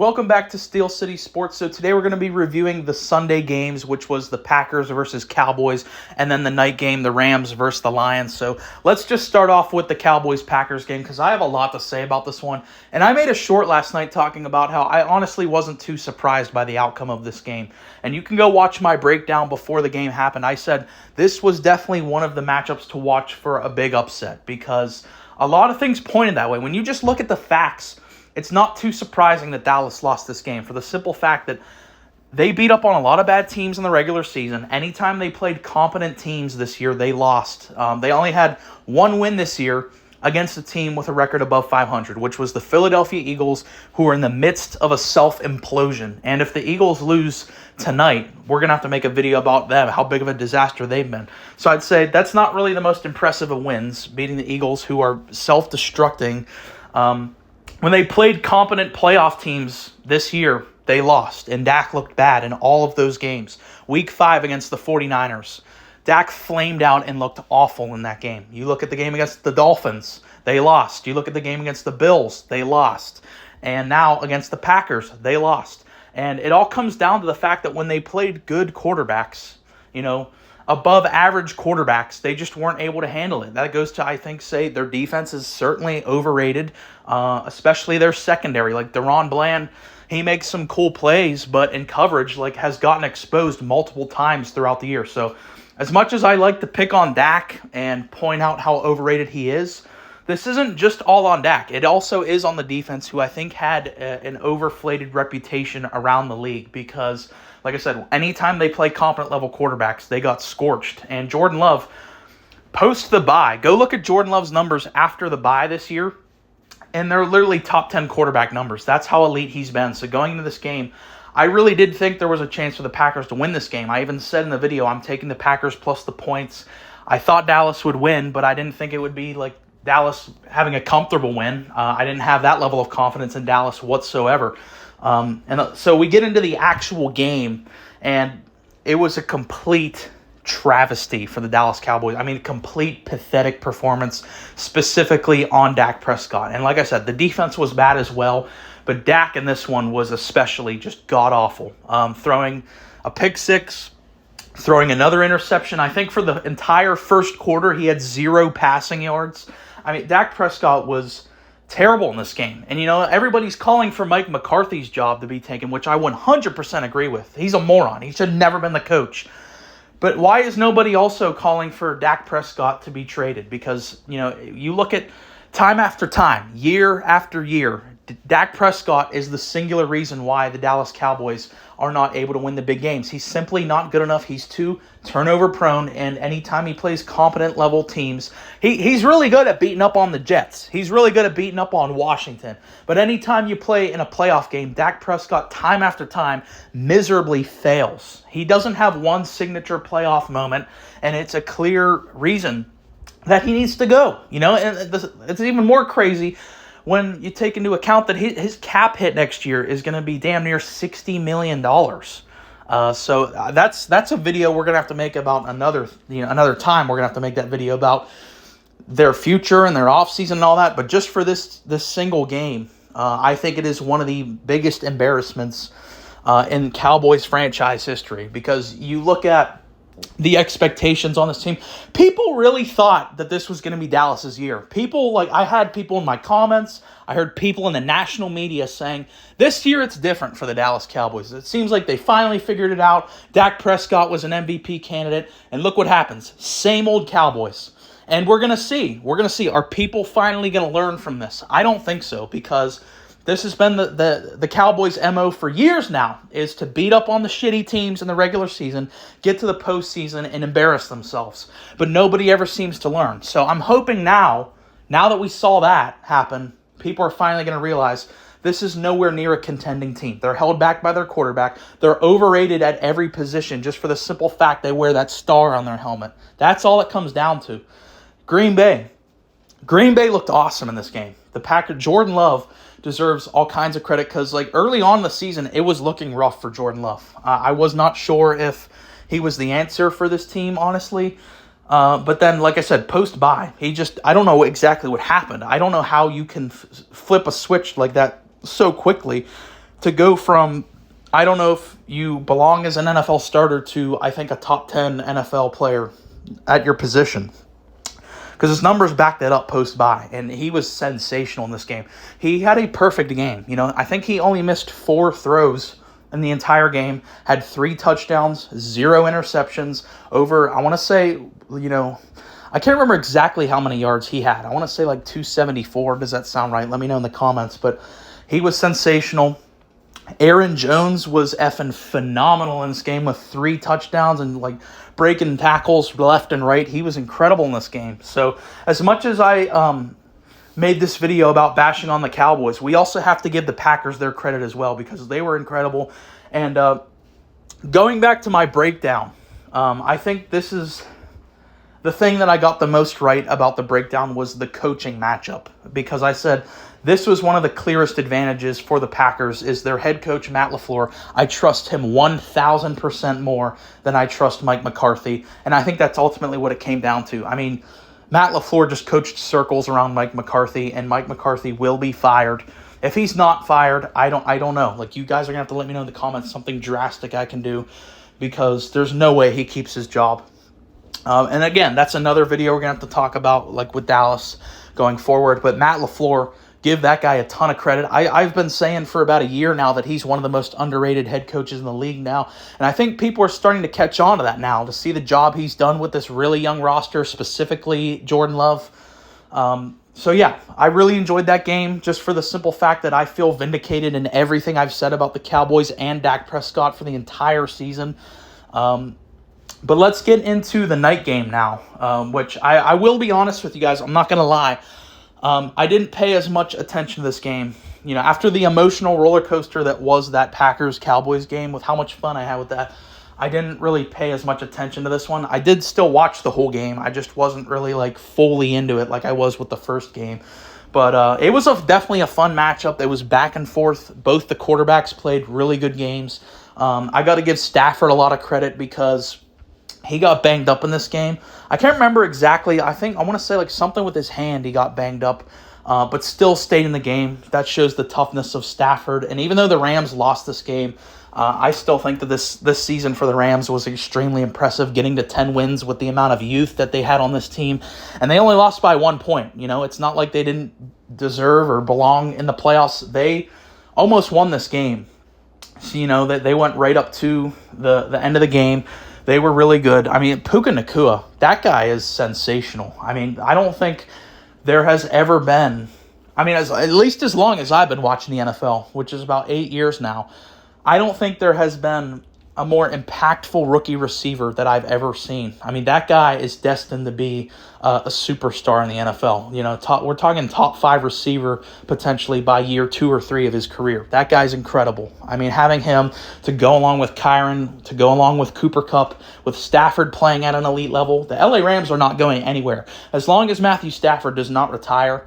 Welcome back to Steel City Sports. So today we're going to be reviewing the Sunday games, which was the Packers versus Cowboys, and then the night game, the Rams versus the Lions. So let's just start off with the Cowboys-Packers game because I have a lot to say about this one. And I made a short last night talking about how I honestly wasn't too surprised by the outcome of this game. And you can go watch my breakdown before the game happened. I said this was definitely one of the matchups to watch for a big upset because a lot of things pointed that way. When you just look at the facts, it's not too surprising that Dallas lost this game for the simple fact that they beat up on a lot of bad teams in the regular season. Anytime they played competent teams this year, they lost. They only had one win this year against a team with a record above 500, which was the Philadelphia Eagles, who are in the midst of a self-implosion. And if the Eagles lose tonight, we're going to have to make a video about them, how big of a disaster they've been. So I'd say that's not really the most impressive of wins, beating the Eagles, who are self-destructing. When they played competent playoff teams this year, they lost, and Dak looked bad in all of those games. Week 5 against the 49ers, Dak flamed out and looked awful in that game. You look at the game against the Dolphins, they lost. You look at the game against the Bills, they lost. And now against the Packers, they lost. And it all comes down to the fact that when they played good quarterbacks, above average quarterbacks, they just weren't able to handle it. That goes to, I think, say their defense is certainly overrated, especially their secondary. Like Deron Bland, he makes some cool plays, but in coverage, has gotten exposed multiple times throughout the year. So as much as I like to pick on Dak and point out how overrated he is, this isn't just all on Dak. It also is on the defense, who I think had an overflated reputation around the league because, like I said, anytime they play competent level quarterbacks, they got scorched. And Jordan Love, post the bye, go look at Jordan Love's numbers after the bye this year, and they're literally top 10 quarterback numbers. That's how elite he's been. So going into this game, I really did think there was a chance for the Packers to win this game. I even said in the video, I'm taking the Packers plus the points. I thought Dallas would win, but I didn't think it would be like Dallas having a comfortable win. I didn't have that level of confidence in Dallas whatsoever. So we get into the actual game, and it was a complete travesty for the Dallas Cowboys. I mean, complete pathetic performance, specifically on Dak Prescott. And like I said, the defense was bad as well, but Dak in this one was especially just god-awful. Throwing a pick six, throwing another interception. I think for the entire first quarter, he had 0 passing yards. I mean, Dak Prescott was terrible in this game. And, everybody's calling for Mike McCarthy's job to be taken, which I 100% agree with. He's a moron. He should have never been the coach. But why is nobody also calling for Dak Prescott to be traded? Because, you look at time after time, year after year, Dak Prescott is the singular reason why the Dallas Cowboys are not able to win the big games. He's simply not good enough. He's too turnover prone, and anytime he plays competent level teams, he's really good at beating up on the Jets. He's really good at beating up on Washington. But anytime you play in a playoff game, Dak Prescott, time after time, miserably fails. He doesn't have one signature playoff moment, and it's a clear reason that he needs to go. And it's even more crazy when you take into account that his cap hit next year is going to be damn near $60 million. So that's a video we're going to have to make about another time. We're going to have to make that video about their future and their offseason and all that. But just for this single game, I think it is one of the biggest embarrassments in Cowboys franchise history, because you look at the expectations on this team. People really thought that this was going to be Dallas's year. I had people in my comments, I heard people in the national media saying, this year it's different for the Dallas Cowboys. It seems like they finally figured it out. Dak Prescott was an MVP candidate, and look what happens. Same old Cowboys. And we're going to see. Are people finally going to learn from this? I don't think so, because this has been the Cowboys' MO for years now, is to beat up on the shitty teams in the regular season, get to the postseason, and embarrass themselves. But nobody ever seems to learn. So I'm hoping now that we saw that happen, people are finally going to realize this is nowhere near a contending team. They're held back by their quarterback. They're overrated at every position just for the simple fact they wear that star on their helmet. That's all it comes down to. Green Bay looked awesome in this game. The Packers, Jordan Love, deserves all kinds of credit because early on in the season, it was looking rough for Jordan Love. I was not sure if he was the answer for this team, honestly. But then, like I said, post-bye, I don't know exactly what happened. I don't know how you can flip a switch like that so quickly to go from, I don't know if you belong as an NFL starter, to, I think, a top 10 NFL player at your position. Because his numbers back that up post-bye, and he was sensational in this game. He had a perfect game. I think he only missed 4 throws in the entire game, had 3 touchdowns, 0 interceptions, over, I want to say, I can't remember exactly how many yards he had. I want to say like 274. Does that sound right? Let me know in the comments. But he was sensational. Aaron Jones was effing phenomenal in this game with 3 touchdowns and like breaking tackles left and right. He was incredible in this game. So as much as I made this video about bashing on the Cowboys, we also have to give the Packers their credit as well, because they were incredible. And going back to my breakdown, I think this is the thing that I got the most right about the breakdown was the coaching matchup, because I said this was one of the clearest advantages for the Packers is their head coach, Matt LaFleur. I trust him 1,000% more than I trust Mike McCarthy, and I think that's ultimately what it came down to. I mean, Matt LaFleur just coached circles around Mike McCarthy, and Mike McCarthy will be fired. If he's not fired, I don't know. Like, you guys are going to have to let me know in the comments something drastic I can do, because there's no way he keeps his job. And again, that's another video we're going to have to talk about, like with Dallas going forward. But Matt LaFleur, give that guy a ton of credit. I've been saying for about a year now that he's one of the most underrated head coaches in the league now. And I think people are starting to catch on to that now, to see the job he's done with this really young roster, specifically Jordan Love. So yeah, I really enjoyed that game, just for the simple fact that I feel vindicated in everything I've said about the Cowboys and Dak Prescott for the entire season. But let's get into the night game now, which I will be honest with you guys, I'm not going to lie. I didn't pay as much attention to this game. After the emotional roller coaster that was that Packers-Cowboys game, with how much fun I had with that, I didn't really pay as much attention to this one. I did still watch the whole game. I just wasn't really like fully into it like I was with the first game. But it was definitely a fun matchup. It was back and forth. Both the quarterbacks played really good games. I got to give Stafford a lot of credit, because he got banged up in this game. I can't remember exactly. I want to say like something with his hand. He got banged up, but still stayed in the game. That shows the toughness of Stafford. And even though the Rams lost this game, I still think that this season for the Rams was extremely impressive, getting to 10 wins with the amount of youth that they had on this team. And they only lost by 1 point. It's not like they didn't deserve or belong in the playoffs. They almost won this game. So, that they went right up to the end of the game. They were really good. I mean, Puka Nacua, that guy is sensational. I mean, I don't think there has ever been, at least as long as I've been watching the NFL, which is about 8 years now, I don't think there has been a more impactful rookie receiver that I've ever seen. I mean, that guy is destined to be a superstar in the NFL. We're talking top 5 receiver potentially by year 2 or 3 of his career. That guy's incredible. I mean, having him to go along with Kyron, to go along with Cooper Kupp, with Stafford playing at an elite level, the LA Rams are not going anywhere. As long as Matthew Stafford does not retire,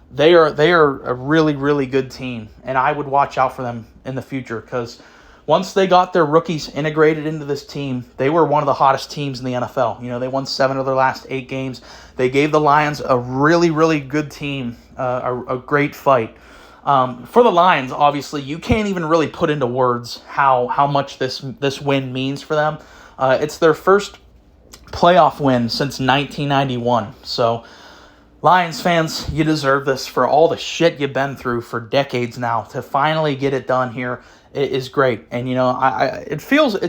they are a really, really good team, and I would watch out for them in the future, because once they got their rookies integrated into this team, they were one of the hottest teams in the NFL. They won 7 of their last 8 games. They gave the Lions a really, really good team, a great fight. For the Lions, obviously, you can't even really put into words how much this win means for them. It's their first playoff win since 1991. So, Lions fans, you deserve this for all the shit you've been through for decades now. To finally get it done here, it is great. And, it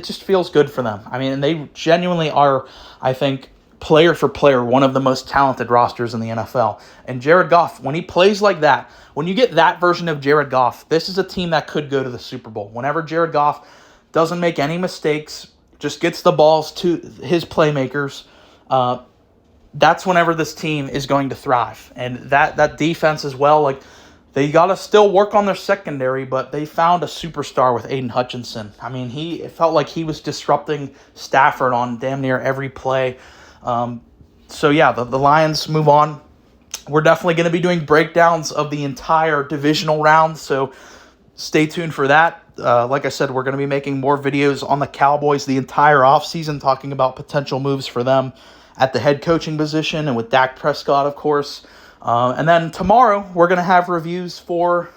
just feels good for them. I mean, and they genuinely are, I think, player for player, one of the most talented rosters in the NFL. And Jared Goff, when he plays like that, when you get that version of Jared Goff, this is a team that could go to the Super Bowl. Whenever Jared Goff doesn't make any mistakes, just gets the balls to his playmakers, that's whenever this team is going to thrive. And that defense as well, like, they got to still work on their secondary, but they found a superstar with Aiden Hutchinson. I mean, it felt like he was disrupting Stafford on damn near every play. So yeah, the Lions move on. We're definitely going to be doing breakdowns of the entire divisional round, so stay tuned for that. Like I said, we're going to be making more videos on the Cowboys the entire offseason, talking about potential moves for them at the head coaching position, and with Dak Prescott, of course. And then tomorrow, we're going to have reviews for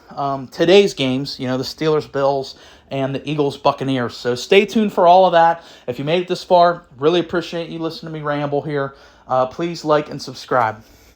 today's games, the Steelers, Bills, and the Eagles, Buccaneers. So stay tuned for all of that. If you made it this far, really appreciate you listening to me ramble here. Please like and subscribe.